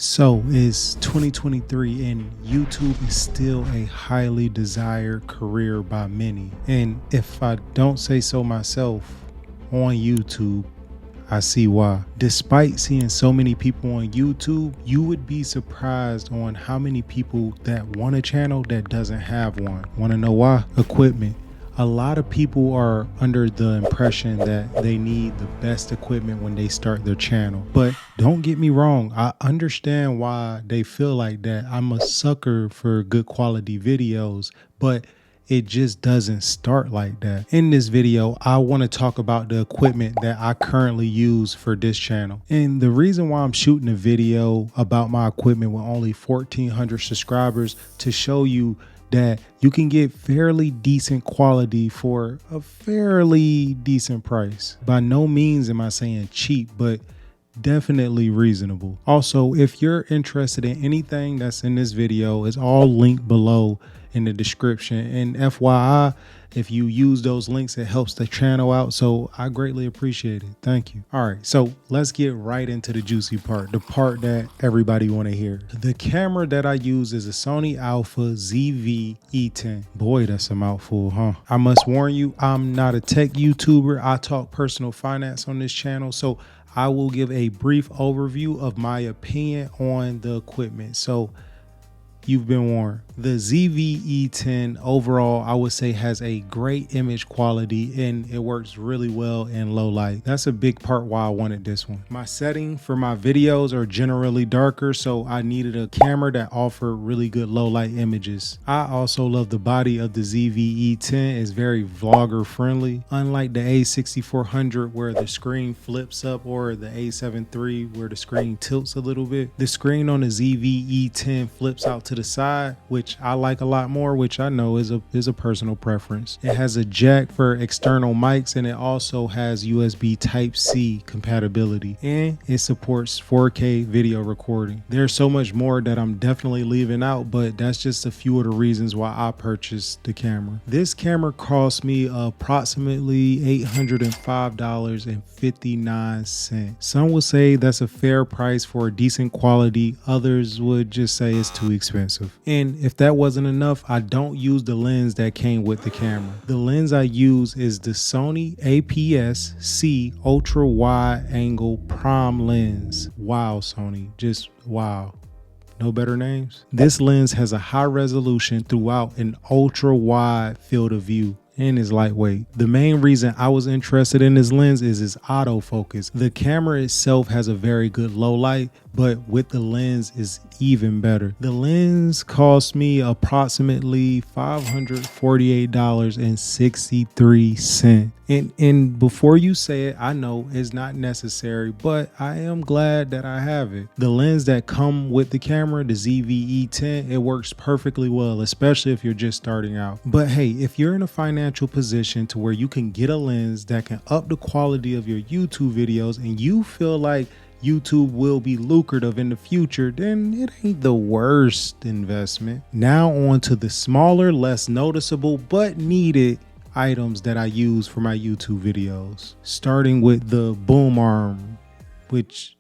So it's 2023 and YouTube is still a highly desired career by many. And if I don't say so myself, on YouTube, I see why. Despite seeing so many people on YouTube, you would be surprised on how many people that want a channel that doesn't have one. Want to know why? Equipment. A lot of people are under the impression that they need the best equipment when they start their channel. But don't get me wrong, I understand why they feel like that. I'm a sucker for good quality videos, but it just doesn't start like that. In this video, I want to talk about the equipment that I currently use for this channel. And the reason why I'm shooting a video about my equipment with only 1,400 subscribers to show you that you can get fairly decent quality for a fairly decent price. By no means am I saying cheap, but definitely reasonable. Also, if you're interested in anything that's in this video, it's all linked below in the description. And FYI, if you use those links, it helps the channel out. So I greatly appreciate it. Thank you. All right, so let's get right into the juicy part, the part that everybody want to hear. The camera that I use is a Sony Alpha ZV E10. Boy, that's a mouthful, huh? I must warn you, I'm not a tech YouTuber. I talk personal finance on this channel. So I will give a brief overview of my opinion on the equipment. So you've been warned. The ZV-E10 overall, I would say, has a great image quality and it works really well in low light. That's a big part why I wanted this one. My setting for my videos are generally darker, so I needed a camera that offered really good low light images. I also love the body of the ZV-E10. It's very vlogger friendly. Unlike the A6400 where the screen flips up, or the A7 III where the screen tilts a little bit, the screen on the ZV-E10 flips out to the side, which I like a lot more, which I know is a personal preference. It has a jack for external mics, and it also has USB Type-C compatibility, and it supports 4K video recording. There's so much more that I'm definitely leaving out, but that's just a few of the reasons why I purchased the camera. This camera cost me approximately $805.59. Some would say that's a fair price for a decent quality. Others would just say it's too expensive. And if that wasn't enough, I don't use the lens that came with the camera. The lens I use is the Sony APS-C ultra wide angle prime lens. Wow, Sony, just wow. No better names. This lens has a high resolution throughout an ultra wide field of view and is lightweight. The main reason I was interested in this lens is its autofocus. The camera itself has a very good low light, but with the lens is even better. The lens cost me approximately $548.63. And before you say it, I know it's not necessary, but I am glad that I have it. The lens that come with the camera, the ZV-E10, it works perfectly well, especially if you're just starting out. But hey, if you're in a financial position to where you can get a lens that can up the quality of your YouTube videos and you feel like YouTube will be lucrative in the future, then it ain't the worst investment. Now on to the smaller, less noticeable, but needed items that I use for my YouTube videos. Starting with the boom arm, which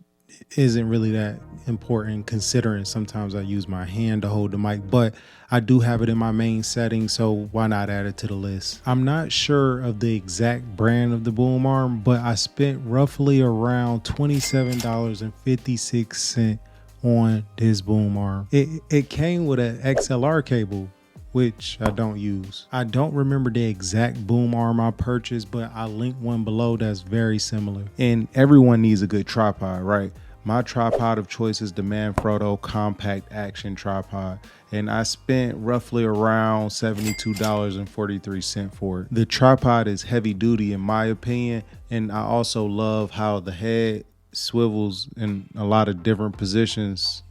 isn't really that important considering sometimes I use my hand to hold the mic, but I do have it in my main setting, so why not add it to the list? I'm not sure of the exact brand of the boom arm, but I spent roughly around $27.56 on this boom arm. It came with an XLR cable, which I don't use. I don't remember the exact boom arm I purchased, but I linked one below that's very similar. And everyone needs a good tripod, right? My tripod of choice is the Manfrotto Compact Action Tripod, and I spent roughly around $72.43 for it. The tripod is heavy duty in my opinion, and I also love how the head swivels in a lot of different positions.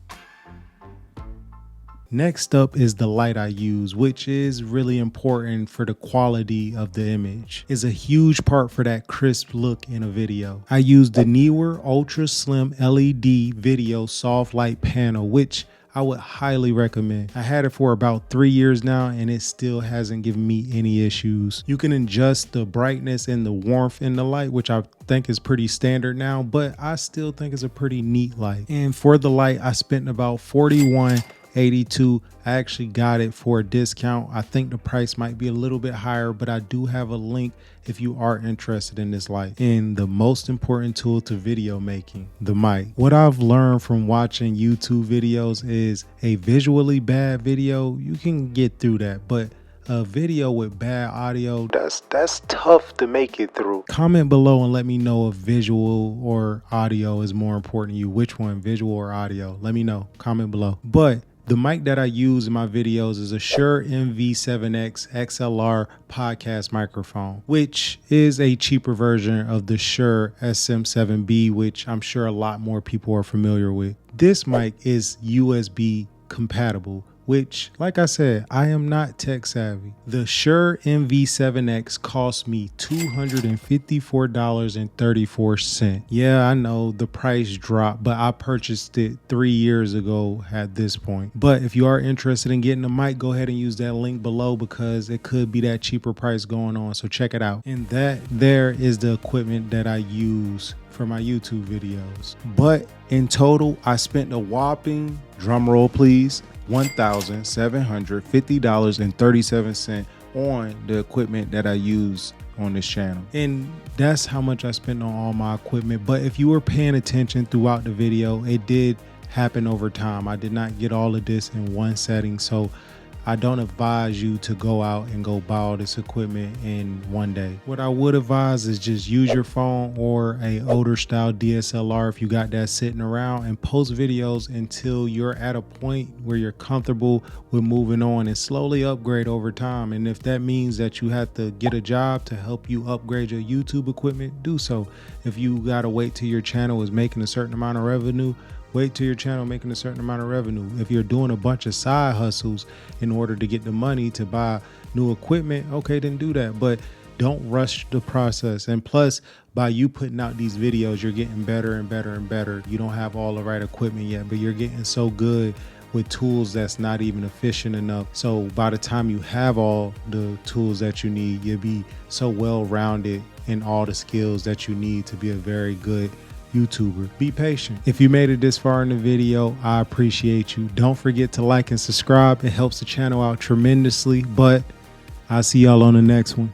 Next up is the light I use, which is really important for the quality of the image. It's a huge part for that crisp look in a video. I use the Neewer Ultra Slim LED Video Soft Light Panel, which I would highly recommend. I had it for about 3 years now and it still hasn't given me any issues. You can adjust the brightness and the warmth in the light, which I think is pretty standard now, but I still think it's a pretty neat light. And for the light, I spent about $41.82. I actually got it for a discount. I think the price might be a little bit higher, but I do have a link if you are interested in this light. And the most important tool to video making, the mic. What I've learned from watching YouTube videos is a visually bad video, you can get through that, but a video with bad audio, that's tough to make it through. Comment below and let me know if visual or audio is more important to you. Which one, visual or audio? Let me know. Comment below. But the mic that I use in my videos is a Shure MV7X XLR podcast microphone, which is a cheaper version of the Shure SM7B, which I'm sure a lot more people are familiar with. This mic is USB compatible, which, like I said, I am not tech savvy. The Shure MV7X cost me $254.34. Yeah, I know the price dropped, but I purchased it 3 years ago at this point. But if you are interested in getting a mic, go ahead and use that link below because it could be that cheaper price going on. So check it out. And that there is the equipment that I use for my YouTube videos. But in total, I spent a whopping, drum roll please, $1,750.37 on the equipment that I use on this channel. And that's how much I spent on all my equipment. But if you were paying attention throughout the video, it did happen over time. I did not get all of this in one setting. So I don't advise you to go out and go buy all this equipment in one day. What I would advise is just use your phone or a older style DSLR if you got that sitting around, and post videos until you're at a point where you're comfortable with moving on, and slowly upgrade over time. And if that means that you have to get a job to help you upgrade your YouTube equipment, do so. If you gotta wait till your channel is making a certain amount of revenue, wait till your channel making a certain amount of revenue. If you're doing a bunch of side hustles in order to get the money to buy new equipment, okay, then do that. But don't rush the process. And plus, by you putting out these videos, you're getting better and better and better. You don't have all the right equipment yet, but you're getting so good with tools that's not even efficient enough. So by the time you have all the tools that you need, you'll be so well-rounded in all the skills that you need to be a very good YouTuber. Be patient. If you made it this far in the video, I appreciate you. Don't forget to like and subscribe. It helps the channel out tremendously, but I'll see y'all on the next one.